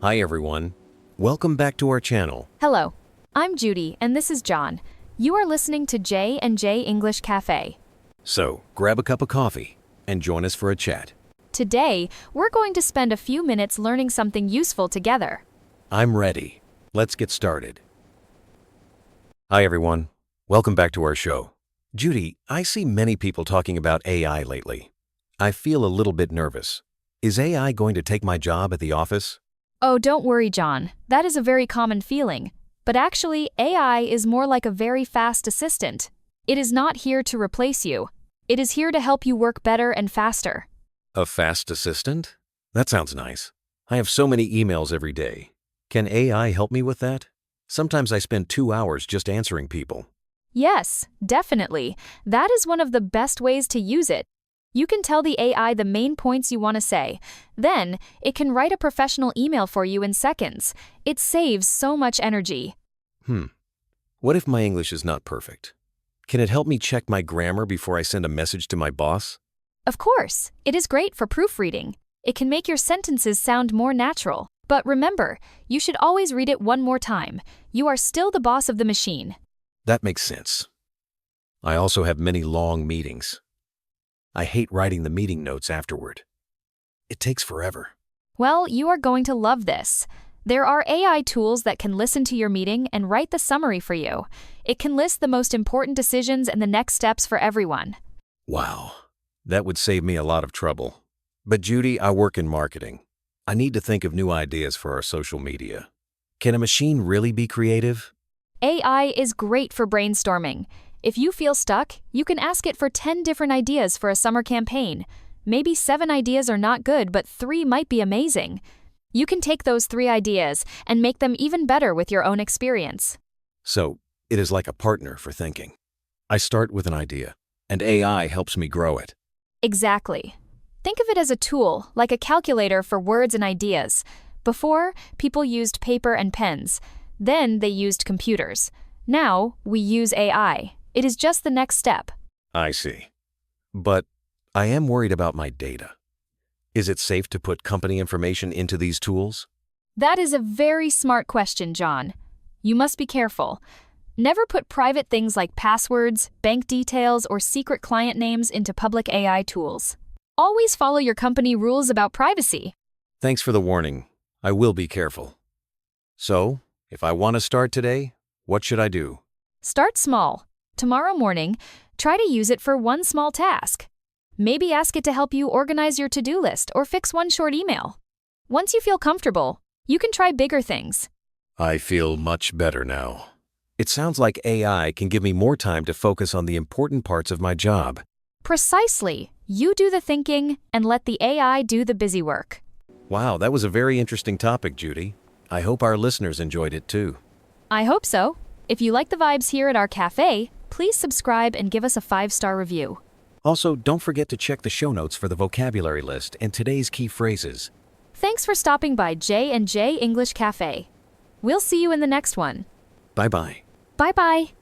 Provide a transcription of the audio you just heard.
Hi everyone. Welcome back to our channel. Hello, I'm Judy, and this is John. You are listening to J&J English Cafe. So, grab a cup of coffee and join us for a chat. Today, we're going to spend a few minutes learning something useful together. I'm ready. Let's get started. Hi everyone. Welcome back to our show. Judy, I see many people talking about AI lately. I feel a little bit nervous. Is AI going to take my job at the office? Oh, don't worry, John. That is a very common feeling. But actually, AI is more like a very fast assistant. It is not here to replace you. It is here to help you work better and faster. A fast assistant? That sounds nice. I have so many emails every day. Can AI help me with that? Sometimes I spend 2 hours just answering people. Yes, definitely. That is one of the best ways to use it. You can tell the AI the main points you want to say. Then, it can write a professional email for you in seconds. It saves so much energy. What if my English is not perfect? Can it help me check my grammar before I send a message to my boss? Of course, it is great for proofreading. It can make your sentences sound more natural. But remember, you should always read it one more time. You are still the boss of the machine. That makes sense. I also have many long meetings. I hate writing the meeting notes afterward. It takes forever. Well, you are going to love this. There are AI tools that can listen to your meeting and write the summary for you. It can list the most important decisions and the next steps for everyone. Wow, that would save me a lot of trouble. But Judy, I work in marketing. I need to think of new ideas for our social media. Can a machine really be creative? AI is great for brainstorming. If you feel stuck, you can ask it for 10 different ideas for a summer campaign. Maybe 7 ideas are not good, but 3 might be amazing. You can take those 3 ideas and make them even better with your own experience. So, it is like a partner for thinking. I start with an idea, and AI helps me grow it. Exactly. Think of it as a tool, like a calculator for words and ideas. Before, people used paper and pens. Then they used computers. Now, we use AI. It is just the next step. I see. But I am worried about my data. Is it safe to put company information into these tools? That is a very smart question, John. You must be careful. Never put private things like passwords, bank details, or secret client names into public AI tools. Always follow your company rules about privacy. Thanks for the warning. I will be careful. So, if I want to start today, what should I do? Start small. Tomorrow morning, try to use it for one small task. Maybe ask it to help you organize your to-do list or fix one short email. Once you feel comfortable, you can try bigger things. I feel much better now. It sounds like AI can give me more time to focus on the important parts of my job. Precisely. You do the thinking and let the AI do the busy work. Wow, that was a very interesting topic, Judy. I hope our listeners enjoyed it too. I hope so. If you like the vibes here at our cafe, please subscribe and give us a 5-star review. Also, don't forget to check the show notes for the vocabulary list and today's key phrases. Thanks for stopping by J&J English Cafe. We'll see you in the next one. Bye-bye. Bye-bye.